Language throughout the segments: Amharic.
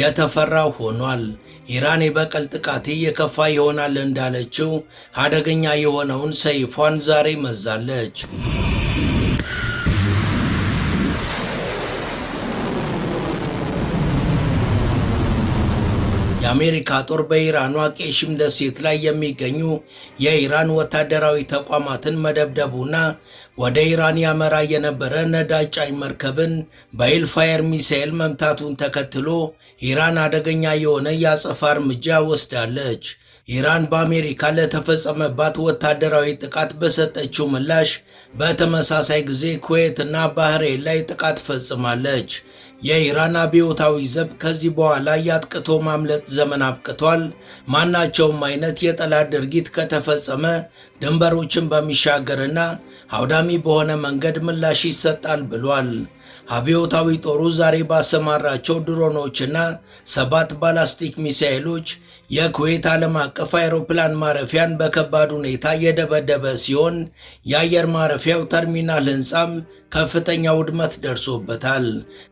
የተፈራው ሆኗል። ኢራን የበቀል ጥቃቴ የከፋ ይሆናል እንዳለችው አደገኛ የሆነውን ሰይፏን ዛሬ መዛለች። የአሜሪካ ጦር በኢራኗ ቄሽም ደሴት ላይ የሚገኙ የኢራን ወታደራዊ ተቋማትን መደብደቡና ወደ ኢራን ያመራ የነበረ ነዳጅ ጫኝ መርከብን በኢልፋየር ሚሳኤል መምታቱን ተከትሎ ኢራን አደገኛ የሆነ የአጸፋ እርምጃ ወስዳለች። ኢራን በአሜሪካ ለተፈጸመባት ወታደራዊ ጥቃት በሰጠችው ምላሽ በተመሳሳይ ጊዜ ኩዌትና ባህሬን ላይ ጥቃት ፈጽማለች። የኢራን አብዮታዊ ዘብ ከዚህ በኋላ ያጥቅቶ ማምለጥ ዘመን አብቅቷል። ማናቸውም አይነት የጠላት ድርጊት ከተፈጸመ ድንበሮችን በሚሻገርና አውዳሚ በሆነ መንገድ ምላሽ ይሰጣል ብሏል። አብዮታዊ ጦሩ ዛሬ ባሰማራቸው ድሮኖችና 7 ባላስቲክ ሚሳኤሎች የኩዌት ዓለም አቀፍ አውሮፕላን ማረፊያን በከባድ ሁኔታ የደበደበ ሲሆን የአየር ማረፊያው ተርሚናል ሕንፃም ከፍተኛ ውድመት ደርሶበታል።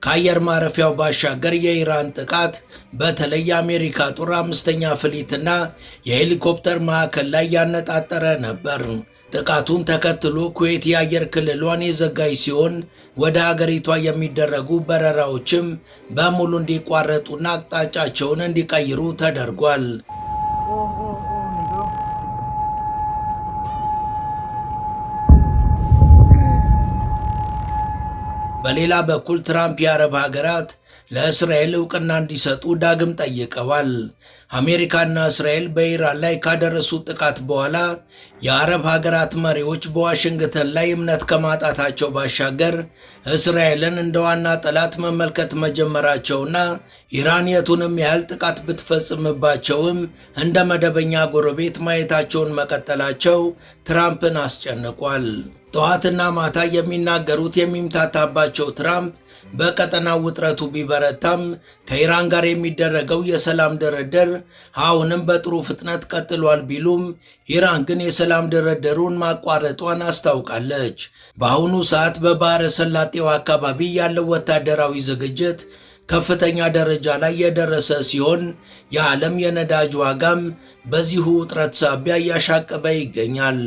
ከአየር ማረፊያው ባሻገር የኢራን ጥቃት በተለይ የአሜሪካ ጦር 5ኛ ፍሊትና የሄሊኮፕተር ማዕከል ላይ ያነጣጠረ ነበር። ጥቃቱን ተከትሎ ኩዌት የአየር ክልሏን የዘጋች ሲሆን ወደ ሀገሪቷ የሚደረጉ በረራዎችም በሙሉ እንዲቋረጡና አቅጣጫቸውን እንዲቀይሩ ተደርጓል። በሌላ በኩል ትራምፕ የአረብ ሀገራት ለእስራኤል ዕውቅና እንዲሰጡ ዳግም ጠይቀዋል። አሜሪካና እስራኤል በኢራን ላይ ካደረሱት ጥቃት በኋላ የአረብ ሀገራት መሪዎች በዋሽንግተን ላይ እምነት ከማጣታቸው ባሻገር እስራኤልን እንደ ዋና ጠላት መመልከት መጀመራቸውና ኢራን የቱንም ያህል ጥቃት ብትፈጽምባቸውም እንደ መደበኛ ጎረቤት ማየታቸውን መቀጠላቸው ትራምፕን አስጨንቋል። ጠዋትና ማታ የሚናገሩት የሚምታታባቸው ትራምፕ በቀጠናው ውጥረቱ ቢበረታም ከኢራን ጋር የሚደረገው የሰላም ድርድር አሁንም በጥሩ ፍጥነት ቀጥሏል ቢሉም ኢራን ግን የሰላም ድርድሩን ማቋረጧን አስታውቃለች። በአሁኑ ሰዓት በባሕረ ሰላጤው አካባቢ ያለው ወታደራዊ ዝግጅት ከፍተኛ ደረጃ ላይ የደረሰ ሲሆን የዓለም የነዳጅ ዋጋም በዚሁ ውጥረት ሳቢያ እያሻቀበ ይገኛል።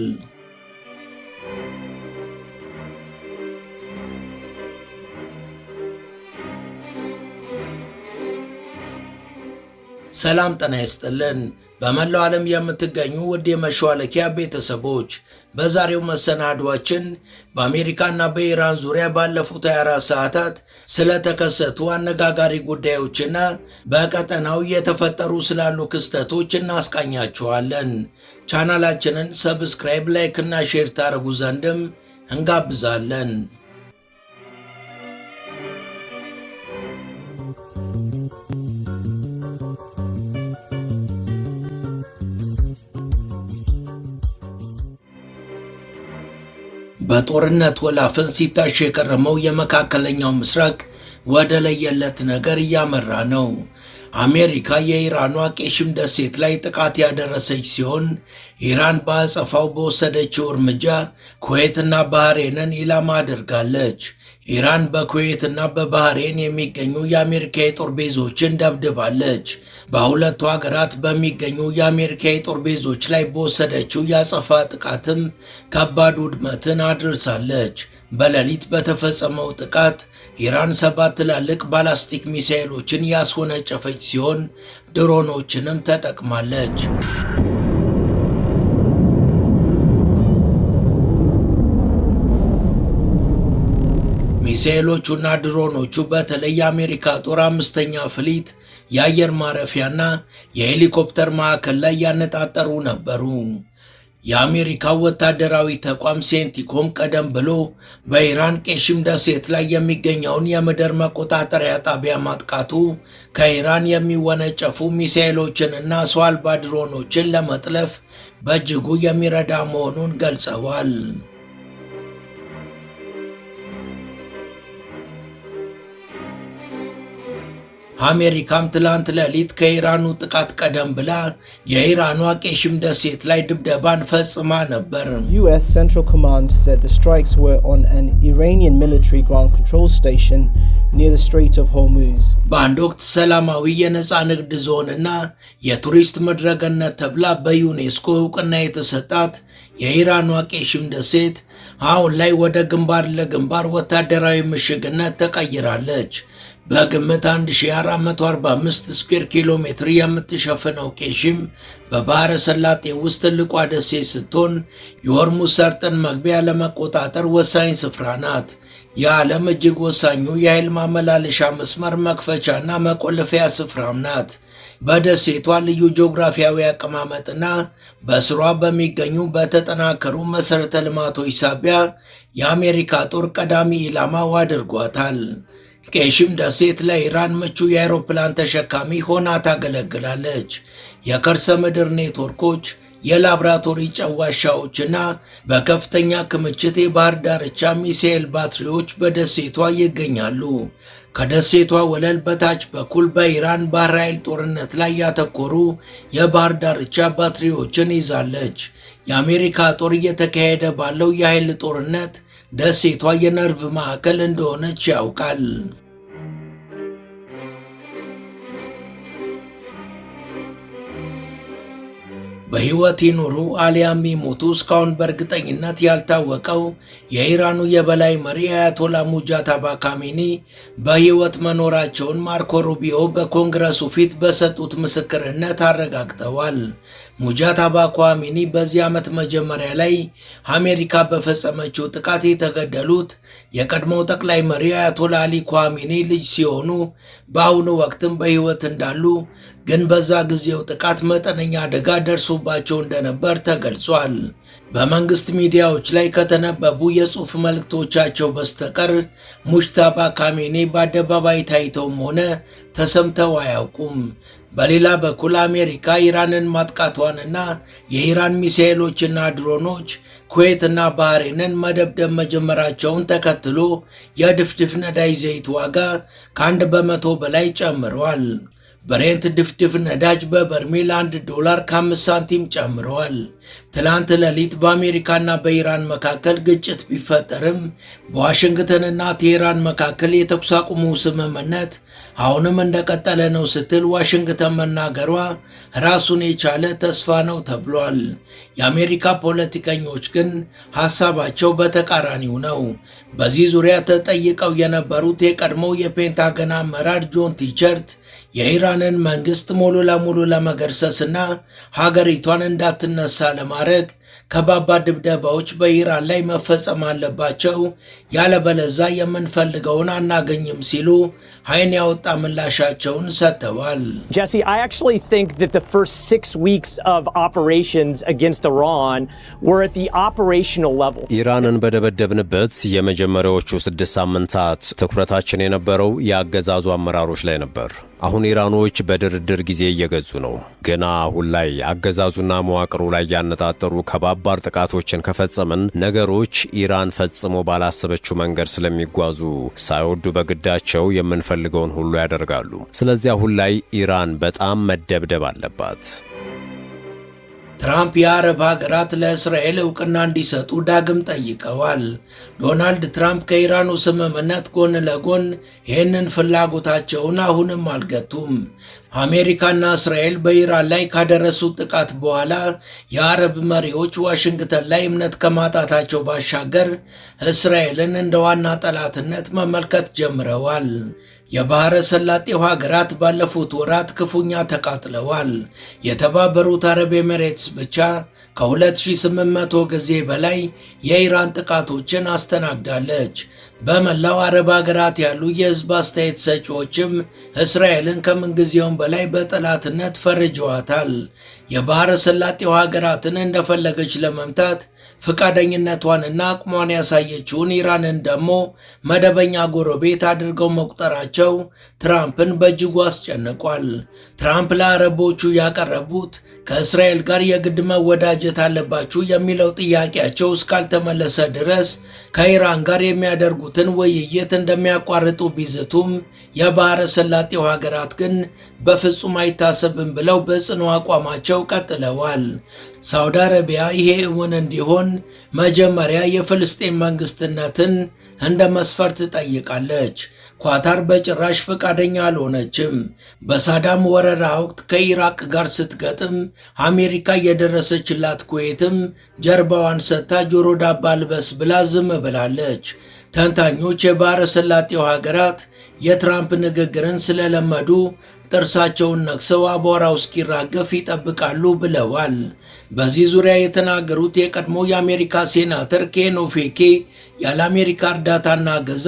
ሰላም ጤና ይስጥልን። በመላው ዓለም የምትገኙ ውድ የመሿለኪያ ቤተሰቦች በዛሬው መሰናዷችን በአሜሪካና በኢራን ዙሪያ ባለፉት 24 ሰዓታት ስለተከሰቱ አነጋጋሪ ጉዳዮችና በቀጠናው እየተፈጠሩ ስላሉ ክስተቶች እናስቃኛችኋለን። ቻናላችንን ሰብስክራይብ፣ ላይክ እና ሼር ታደርጉ ዘንድም እንጋብዛለን። በጦርነት ወላፈን ሲታሽ የቀረመው የመካከለኛው ምስራቅ ወደ ለየለት ነገር እያመራ ነው። አሜሪካ የኢራኗ ቄሽም ደሴት ላይ ጥቃት ያደረሰች ሲሆን ኢራን በአጸፋው በወሰደችው እርምጃ ኩዌትና ባህሬንን ኢላማ አድርጋለች። ኢራን በኩዌትና በባህሬን የሚገኙ የአሜሪካ የጦር ቤዞችን ደብድባለች። በሁለቱ ሀገራት በሚገኙ የአሜሪካ የጦር ቤዞች ላይ በወሰደችው የአጸፋ ጥቃትም ከባድ ውድመትን አድርሳለች። በሌሊት በተፈጸመው ጥቃት ኢራን 7 ትላልቅ ባላስቲክ ሚሳኤሎችን ያስወነጨፈች ሲሆን ድሮኖችንም ተጠቅማለች። ሚሳኤሎቹና ድሮኖቹ በተለይ የአሜሪካ ጦር 5ኛ ፍሊት የአየር ማረፊያና የሄሊኮፕተር ማዕከል ላይ ያነጣጠሩ ነበሩ። የአሜሪካው ወታደራዊ ተቋም ሴንቲኮም ቀደም ብሎ በኢራን ቄሽም ደሴት ላይ የሚገኘውን የምድር መቆጣጠሪያ ጣቢያ ማጥቃቱ ከኢራን የሚወነጨፉ ሚሳኤሎችንና ሰው አልባ ድሮኖችን ለመጥለፍ በእጅጉ የሚረዳ መሆኑን ገልጸዋል። አሜሪካም ትላንት ሌሊት ከኢራኑ ጥቃት ቀደም ብላ የኢራኗ ቄሽም ደሴት ላይ ድብደባን ፈጽማ ነበር። US Central Command said the strikes were on an Iranian military ground control station near the Strait of Hormuz. በአንድ ወቅት ሰላማዊ የነፃ ንግድ ዞንና የቱሪስት መድረክነት ተብላ በዩኔስኮ እውቅና የተሰጣት የኢራኗ ቄሽም ደሴት አሁን ላይ ወደ ግንባር ለግንባር ወታደራዊ ምሽግነት ተቀይራለች። በግምት 1445 ስኩዌር ኪሎ ሜትር የምትሸፍነው ቄሽም በባህረ ሰላጤ ውስጥ ትልቋ ደሴት ስትሆን የሆርሙዝ ሰርጥን መግቢያ ለመቆጣጠር ወሳኝ ስፍራ ናት። የዓለም እጅግ ወሳኙ የኃይል ማመላለሻ መስመር መክፈቻና መቆለፊያ ስፍራም ናት። በደሴቷ ልዩ ጂኦግራፊያዊ አቀማመጥና በስሯ በሚገኙ በተጠናከሩ መሠረተ ልማቶች ሳቢያ የአሜሪካ ጦር ቀዳሚ ኢላማው አድርጓታል። ቄሽም ደሴት ለኢራን ምቹ የአውሮፕላን ተሸካሚ ሆና ታገለግላለች። የከርሰ ምድር ኔትወርኮች፣ የላብራቶሪ ጨዋሻዎችና በከፍተኛ ክምችት የባህር ዳርቻ ሚሳኤል ባትሪዎች በደሴቷ ይገኛሉ። ከደሴቷ ወለል በታች በኩል በኢራን ባህር ኃይል ጦርነት ላይ ያተኮሩ የባህር ዳርቻ ባትሪዎችን ይዛለች። የአሜሪካ ጦር እየተካሄደ ባለው የኃይል ጦርነት ደሴቷ የነርቭ ማዕከል እንደሆነች ያውቃል። በሕይወት ይኑሩ አሊያም ይሞቱ እስካሁን በእርግጠኝነት ያልታወቀው የኢራኑ የበላይ መሪ አያቶላ ሙጃተባ ካሜኒ በሕይወት መኖራቸውን ማርኮ ሩቢዮ በኮንግረሱ ፊት በሰጡት ምስክርነት አረጋግጠዋል። ሙጃተባ ካሜኒ በዚህ ዓመት መጀመሪያ ላይ አሜሪካ በፈጸመችው ጥቃት የተገደሉት የቀድሞው ጠቅላይ መሪ አያቶላ አሊ ካሜኒ ልጅ ሲሆኑ በአሁኑ ወቅትም በሕይወት እንዳሉ ግን በዛ ጊዜው ጥቃት መጠነኛ አደጋ ደርሶባቸው እንደነበር ተገልጿል። በመንግስት ሚዲያዎች ላይ ከተነበቡ የጽሑፍ መልእክቶቻቸው በስተቀር ሙጅተባ ካሜኒ በአደባባይ ታይተውም ሆነ ተሰምተው አያውቁም። በሌላ በኩል አሜሪካ ኢራንን ማጥቃቷንና የኢራን ሚሳኤሎችና ድሮኖች ኩዌትና ባህሬንን መደብደብ መጀመራቸውን ተከትሎ የድፍድፍ ነዳጅ ዘይት ዋጋ ከ1 በመቶ በላይ ጨምሯል። ብሬንት ድፍድፍ ነዳጅ በበርሜል $1 ከ5 ሳንቲም ጨምረዋል። ትላንት ሌሊት በአሜሪካና በኢራን መካከል ግጭት ቢፈጠርም በዋሽንግተንና ቴህራን መካከል የተኩስ አቁሙ ስምምነት አሁንም እንደቀጠለ ነው ስትል ዋሽንግተን መናገሯ ራሱን የቻለ ተስፋ ነው ተብሏል። የአሜሪካ ፖለቲከኞች ግን ሐሳባቸው በተቃራኒው ነው። በዚህ ዙሪያ ተጠይቀው የነበሩት የቀድሞው የፔንታገን አመራር ጆን ቲቸርት የኢራንን መንግስት ሙሉ ለሙሉ ለመገርሰስና ሀገሪቷን እንዳትነሳ ለማድረግ ከባባድ ድብደባዎች በኢራን ላይ መፈጸም አለባቸው፣ ያለበለዛ የምንፈልገውን አናገኝም ሲሉ ዓይን ያወጣ ምላሻቸውን ሰጥተዋል። Jesse, I actually think that the first 6 weeks of operations against Iran were at the operational level. ኢራንን በደበደብንበት የመጀመሪያዎቹ 6 ሳምንታት ትኩረታችን የነበረው የአገዛዙ አመራሮች ላይ ነበር። አሁን ኢራኖች በድርድር ጊዜ እየገዙ ነው። ገና አሁን ላይ አገዛዙና መዋቅሩ ላይ ያነጣጠሩ ከባባድ ጥቃቶችን ከፈጸምን ነገሮች ኢራን ፈጽሞ ባላሰበችው መንገድ ስለሚጓዙ ሳይወዱ በግዳቸው የምንፈልገውን ሁሉ ያደርጋሉ። ስለዚህ አሁን ላይ ኢራን በጣም መደብደብ አለባት። ትራምፕ የአረብ ሀገራት ለእስራኤል እውቅና እንዲሰጡ ዳግም ጠይቀዋል። ዶናልድ ትራምፕ ከኢራኑ ስምምነት ጎን ለጎን ይህንን ፍላጎታቸውን አሁንም አልገቱም። አሜሪካና እስራኤል በኢራን ላይ ካደረሱት ጥቃት በኋላ የአረብ መሪዎች ዋሽንግተን ላይ እምነት ከማጣታቸው ባሻገር እስራኤልን እንደ ዋና ጠላትነት መመልከት ጀምረዋል። የባህረ ሰላጤው ሀገራት ባለፉት ወራት ክፉኛ ተቃጥለዋል። የተባበሩት አረብ ኤሚሬትስ ብቻ ከ2800 ጊዜ በላይ የኢራን ጥቃቶችን አስተናግዳለች። በመላው አረብ ሀገራት ያሉ የህዝብ አስተያየት ሰጪዎችም እስራኤልን ከምንጊዜውም በላይ በጠላትነት ፈርጀዋታል። የባህረ ሰላጤው ሀገራትን እንደፈለገች ለመምታት ፈቃደኝነቷንና አቅሟን ያሳየችውን ኢራንን ደግሞ መደበኛ ጎረቤት አድርገው መቁጠራቸው ትራምፕን በእጅጉ አስጨንቋል። ትራምፕ ለአረቦቹ ያቀረቡት ከእስራኤል ጋር የግድ መወዳጀት አለባችሁ የሚለው ጥያቄያቸው እስካልተመለሰ ድረስ ከኢራን ጋር የሚያደርጉትን ውይይት እንደሚያቋርጡ ቢዝቱም የባሕረ ሰላጤው ሀገራት ግን በፍጹም አይታሰብም ብለው በጽኑ አቋማቸው ቀጥለዋል። ሳውዲ አረቢያ ይሄ እውን እንዲሆን መጀመሪያ የፍልስጤም መንግስትነትን እንደ መስፈርት ጠይቃለች። ኳታር በጭራሽ ፈቃደኛ አልሆነችም። በሳዳም ወረራ ወቅት ከኢራቅ ጋር ስትገጥም አሜሪካ የደረሰችላት ኩዌትም ጀርባዋን ሰጥታ ጆሮ ዳባ ልበስ ብላ ዝም ብላለች። ተንታኞች የባሕረ ሰላጤው ሀገራት የትራምፕ ንግግርን ስለለመዱ ጥርሳቸውን ነክሰው አቧራው እስኪራገፍ ይጠብቃሉ ብለዋል። በዚህ ዙሪያ የተናገሩት የቀድሞ የአሜሪካ ሴናተር ኬን ኦፌኬ ያለ አሜሪካ እርዳታና ገዛ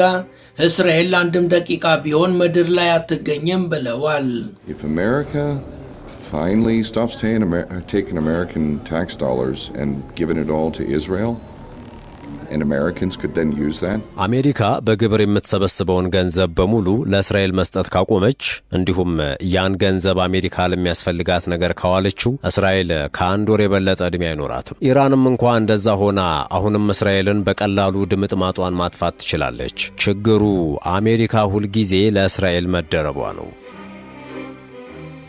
እስራኤል አንድም ደቂቃ ቢሆን ምድር ላይ አትገኝም ብለዋል። If America finally stops taking American tax dollars and giving it all to Israel, and Americans could then use that. አሜሪካ በግብር የምትሰበስበውን ገንዘብ በሙሉ ለእስራኤል መስጠት ካቆመች እንዲሁም ያን ገንዘብ አሜሪካ ለሚያስፈልጋት ነገር ካዋለችው እስራኤል ከአንድ ወር የበለጠ ዕድሜ አይኖራትም። ኢራንም እንኳን እንደዛ ሆና አሁንም እስራኤልን በቀላሉ ድምጥማጧን ማጥፋት ትችላለች። ችግሩ አሜሪካ ሁልጊዜ ለእስራኤል መደረቧ ነው።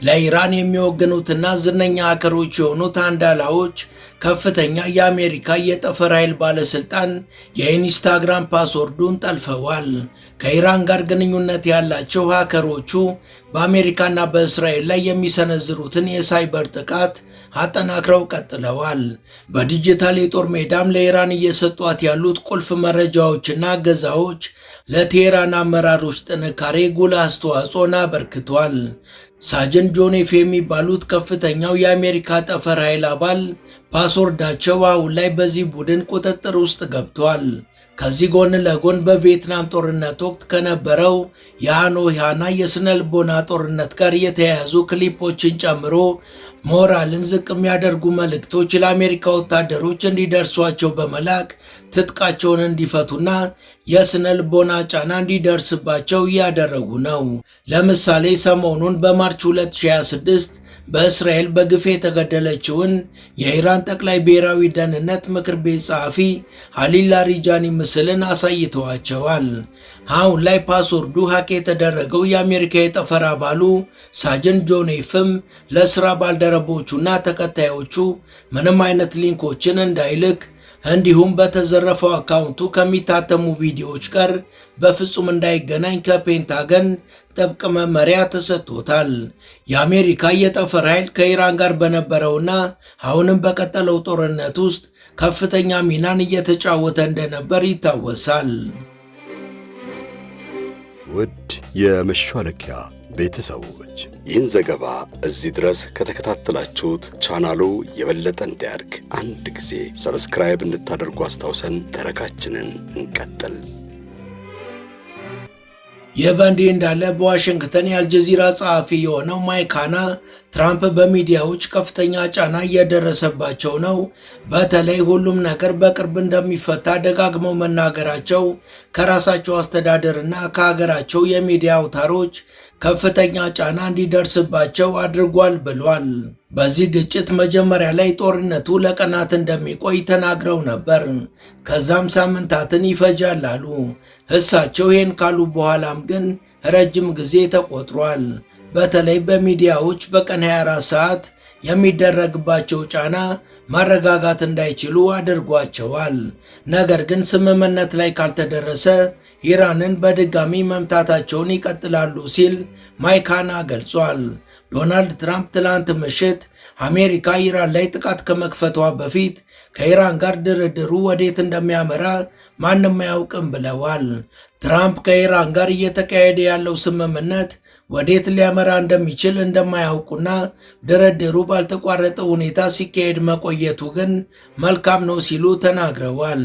ለኢራን የሚወግኑትና ዝነኛ ሀከሮች የሆኑት አንዳላዎች ከፍተኛ የአሜሪካ የጠፈር ኃይል ባለስልጣን የኢንስታግራም ፓስወርዱን ጠልፈዋል። ከኢራን ጋር ግንኙነት ያላቸው ሀከሮቹ በአሜሪካና በእስራኤል ላይ የሚሰነዝሩትን የሳይበር ጥቃት አጠናክረው ቀጥለዋል። በዲጂታል የጦር ሜዳም ለኢራን እየሰጧት ያሉት ቁልፍ መረጃዎችና እገዛዎች ለቴህራን አመራሮች ጥንካሬ ጉልህ አስተዋጽኦን አበርክቷል። ሳጅን ጆን ኤፍ የሚባሉት ከፍተኛው የአሜሪካ ጠፈር ኃይል አባል ፓስወርዳቸው አሁን ላይ በዚህ ቡድን ቁጥጥር ውስጥ ገብቷል። ከዚህ ጎን ለጎን በቪየትናም ጦርነት ወቅት ከነበረው የሃኖይና የስነልቦና ጦርነት ጋር የተያያዙ ክሊፖችን ጨምሮ ሞራልን ዝቅ የሚያደርጉ መልእክቶች ለአሜሪካ ወታደሮች እንዲደርሷቸው በመላክ ትጥቃቸውን እንዲፈቱና የስነልቦና ጫና እንዲደርስባቸው እያደረጉ ነው። ለምሳሌ ሰሞኑን በማርች 2026 በእስራኤል በግፍ የተገደለችውን የኢራን ጠቅላይ ብሔራዊ ደህንነት ምክር ቤት ጸሐፊ አሊ ላሪጃኒ ምስልን አሳይተዋቸዋል። አሁን ላይ ፓስወርዱ ሀክ የተደረገው የአሜሪካ የጠፈር አባሉ ሳጅን ጆን ኤፍም ለስራ ባልደረቦቹና ተከታዮቹ ምንም አይነት ሊንኮችን እንዳይልክ እንዲሁም በተዘረፈው አካውንቱ ከሚታተሙ ቪዲዮዎች ጋር በፍጹም እንዳይገናኝ ከፔንታገን ጥብቅ መመሪያ ተሰጥቶታል። የአሜሪካ የጠፈር ኃይል ከኢራን ጋር በነበረውና አሁንም በቀጠለው ጦርነት ውስጥ ከፍተኛ ሚናን እየተጫወተ እንደነበር ይታወሳል። ውድ የመሿለኪያ ቤተሰቦች ይህን ዘገባ እዚህ ድረስ ከተከታተላችሁት ቻናሉ የበለጠ እንዲያድግ አንድ ጊዜ ሰብስክራይብ እንድታደርጉ አስታውሰን ተረካችንን እንቀጥል። ይህ በእንዲህ እንዳለ በዋሽንግተን የአልጀዚራ ጸሐፊ የሆነው ማይክ ሃና ትራምፕ በሚዲያዎች ከፍተኛ ጫና እየደረሰባቸው ነው፣ በተለይ ሁሉም ነገር በቅርብ እንደሚፈታ ደጋግመው መናገራቸው ከራሳቸው አስተዳደርና ከሀገራቸው የሚዲያ አውታሮች ከፍተኛ ጫና እንዲደርስባቸው አድርጓል ብሏል። በዚህ ግጭት መጀመሪያ ላይ ጦርነቱ ለቀናት እንደሚቆይ ተናግረው ነበር። ከዛም ሳምንታትን ይፈጃል አሉ። እሳቸው ይህን ካሉ በኋላም ግን ረጅም ጊዜ ተቆጥሯል። በተለይ በሚዲያዎች በቀን 24 ሰዓት የሚደረግባቸው ጫና ማረጋጋት እንዳይችሉ አድርጓቸዋል። ነገር ግን ስምምነት ላይ ካልተደረሰ ኢራንን በድጋሚ መምታታቸውን ይቀጥላሉ ሲል ማይክ ሃና ገልጿል። ዶናልድ ትራምፕ ትላንት ምሽት አሜሪካ ኢራን ላይ ጥቃት ከመክፈቷ በፊት ከኢራን ጋር ድርድሩ ወዴት እንደሚያመራ ማንም አያውቅም ብለዋል። ትራምፕ ከኢራን ጋር እየተካሄደ ያለው ስምምነት ወዴት ሊያመራ እንደሚችል እንደማያውቁና ድርድሩ ባልተቋረጠ ሁኔታ ሲካሄድ መቆየቱ ግን መልካም ነው ሲሉ ተናግረዋል።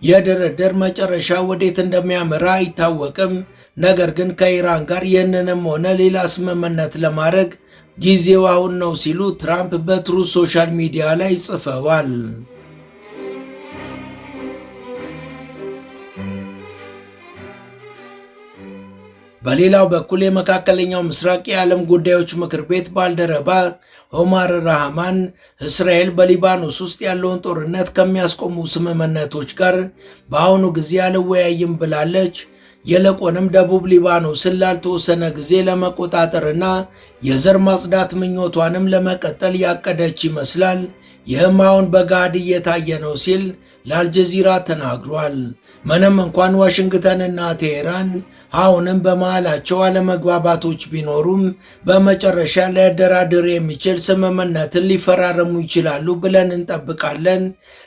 የድርድር መጨረሻ ወዴት እንደሚያመራ አይታወቅም፣ ነገር ግን ከኢራን ጋር ይህንንም ሆነ ሌላ ስምምነት ለማድረግ ጊዜው አሁን ነው ሲሉ ትራምፕ በትሩዝ ሶሻል ሚዲያ ላይ ጽፈዋል። በሌላው በኩል የመካከለኛው ምስራቅ የዓለም ጉዳዮች ምክር ቤት ባልደረባ ኦማር ራህማን እስራኤል በሊባኖስ ውስጥ ያለውን ጦርነት ከሚያስቆሙ ስምምነቶች ጋር በአሁኑ ጊዜ አልወያይም ብላለች። ይልቁንም ደቡብ ሊባኖስን ላልተወሰነ ጊዜ ለመቆጣጠርና የዘር ማጽዳት ምኞቷንም ለመቀጠል ያቀደች ይመስላል። ይህም አሁን በጋድ እየታየ ነው ሲል ለአልጀዚራ ተናግሯል። ምንም እንኳን ዋሽንግተንና ቴሄራን አሁንም በመሃላቸው አለመግባባቶች ቢኖሩም በመጨረሻ ሊያደራድር የሚችል ስምምነትን ሊፈራረሙ ይችላሉ ብለን እንጠብቃለን።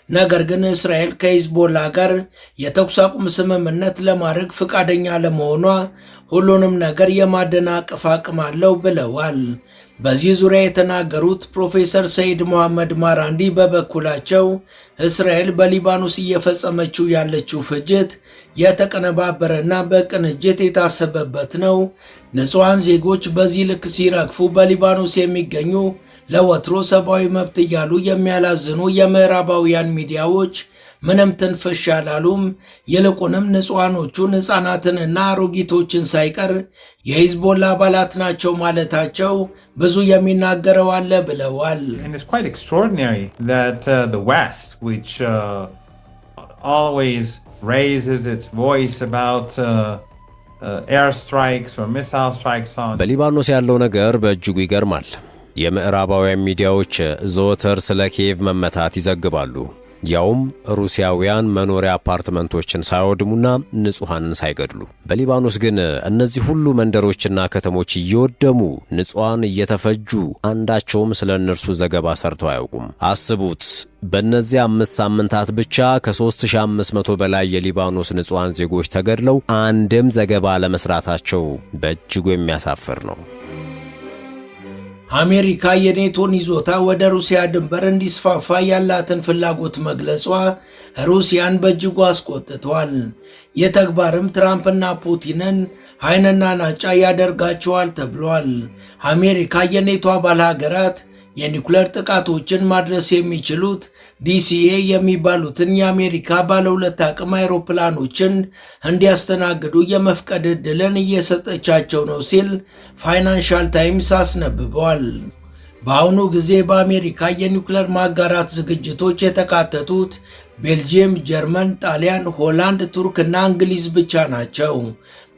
ነገር ግን እስራኤል ከሂዝቦላ ጋር የተኩስ አቁም ስምምነት ለማድረግ ፈቃደኛ ለመሆኗ ሁሉንም ነገር የማደናቀፍ አቅም አለው ብለዋል። በዚህ ዙሪያ የተናገሩት ፕሮፌሰር ሰይድ መሐመድ ማራንዲ በበኩላቸው እስራኤል በሊባኖስ እየፈጸመችው ያለችው ፍጅት የተቀነባበረና በቅንጅት የታሰበበት ነው። ንጹሐን ዜጎች በዚህ ልክ ሲረግፉ በሊባኖስ የሚገኙ ለወትሮ ሰብአዊ መብት እያሉ የሚያላዝኑ የምዕራባውያን ሚዲያዎች ምንም ትንፍሽ አላሉም። ይልቁንም ንጹሐኖቹን ሕፃናትንና አሮጊቶችን ሳይቀር የሂዝቦላ አባላት ናቸው ማለታቸው ብዙ የሚናገረው አለ ብለዋል። And it's quite extraordinary that the West, which always raises its voice about air strikes or missile strikes on በሊባኖስ ያለው ነገር በእጅጉ ይገርማል። የምዕራባውያን ሚዲያዎች ዘወትር ስለ ኪየቭ መመታት ይዘግባሉ። ያውም ሩሲያውያን መኖሪያ አፓርትመንቶችን ሳይወድሙና ንጹሃንን ሳይገድሉ። በሊባኖስ ግን እነዚህ ሁሉ መንደሮችና ከተሞች እየወደሙ ንጹሃን እየተፈጁ አንዳቸውም ስለ እነርሱ ዘገባ ሰርተው አያውቁም። አስቡት፣ በእነዚህ 5 ሳምንታት ብቻ ከ3500 በላይ የሊባኖስ ንጹሃን ዜጎች ተገድለው አንድም ዘገባ ለመስራታቸው በእጅጉ የሚያሳፍር ነው። አሜሪካ የኔቶን ይዞታ ወደ ሩሲያ ድንበር እንዲስፋፋ ያላትን ፍላጎት መግለጿ ሩሲያን በእጅጉ አስቆጥቷል። የተግባርም ትራምፕና ፑቲንን ዓይንና ናጫ ያደርጋቸዋል ተብሏል። አሜሪካ የኔቶ አባል ሀገራት የኒኩሌር ጥቃቶችን ማድረስ የሚችሉት ዲሲኤ የሚባሉትን የአሜሪካ ባለሁለት አቅም አይሮፕላኖችን እንዲያስተናግዱ የመፍቀድ ዕድልን እየሰጠቻቸው ነው ሲል ፋይናንሻል ታይምስ አስነብቧል። በአሁኑ ጊዜ በአሜሪካ የኒኩሌር ማጋራት ዝግጅቶች የተካተቱት ቤልጂየም፣ ጀርመን፣ ጣሊያን፣ ሆላንድ፣ ቱርክና እንግሊዝ ብቻ ናቸው።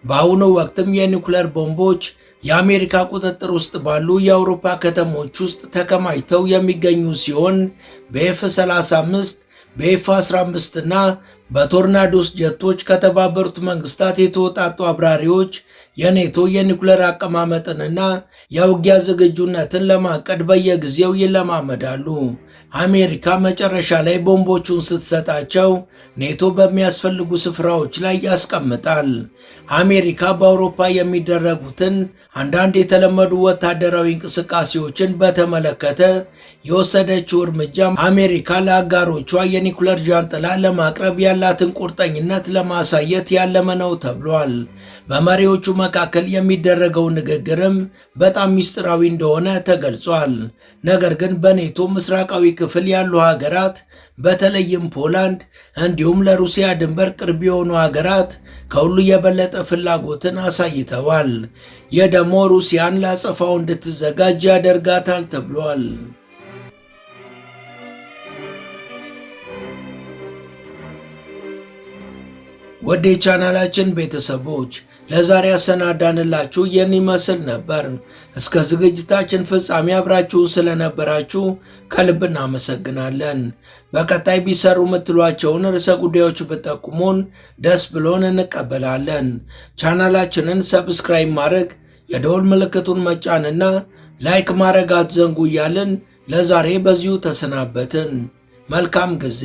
በአሁኑ ወቅትም የኒኩሌር ቦምቦች የአሜሪካ ቁጥጥር ውስጥ ባሉ የአውሮፓ ከተሞች ውስጥ ተከማችተው የሚገኙ ሲሆን በኤፍ-35 በኤፍ-15 እና በቶርናዶስ ጀቶች ከተባበሩት መንግስታት የተወጣጡ አብራሪዎች የኔቶ የኒኩሌር አቀማመጥንና የውጊያ ዝግጁነትን ለማቀድ በየጊዜው ይለማመዳሉ። አሜሪካ መጨረሻ ላይ ቦምቦቹን ስትሰጣቸው ኔቶ በሚያስፈልጉ ስፍራዎች ላይ ያስቀምጣል። አሜሪካ በአውሮፓ የሚደረጉትን አንዳንድ የተለመዱ ወታደራዊ እንቅስቃሴዎችን በተመለከተ የወሰደችው እርምጃ አሜሪካ ለአጋሮቿ የኒኩሌር ጃንጥላ ለማቅረብ ያላትን ቁርጠኝነት ለማሳየት ያለመ ነው ተብሏል። በመሪዎቹ መካከል የሚደረገው ንግግርም በጣም ሚስጥራዊ እንደሆነ ተገልጿል። ነገር ግን በኔቶ ምስራቃዊ ክፍል ያሉ ሀገራት በተለይም ፖላንድ እንዲሁም ለሩሲያ ድንበር ቅርብ የሆኑ ሀገራት ከሁሉ የበለጠ ፍላጎትን አሳይተዋል። ይህ ደግሞ ሩሲያን ለአጸፋው እንድትዘጋጅ ያደርጋታል ተብሏል። ወደ ቻናላችን ቤተሰቦች ለዛሬ ያሰናዳንላችሁ ይህን ይመስል ነበር። እስከ ዝግጅታችን ፍጻሜ አብራችሁን ስለነበራችሁ ከልብ እናመሰግናለን። በቀጣይ ቢሰሩ የምትሏቸውን ርዕሰ ጉዳዮች ብትጠቁሙን ደስ ብሎን እንቀበላለን። ቻናላችንን ሰብስክራይብ ማድረግ፣ የደወል ምልክቱን መጫንና ላይክ ማድረግ አትዘንጉ እያልን ለዛሬ በዚሁ ተሰናበትን። መልካም ጊዜ።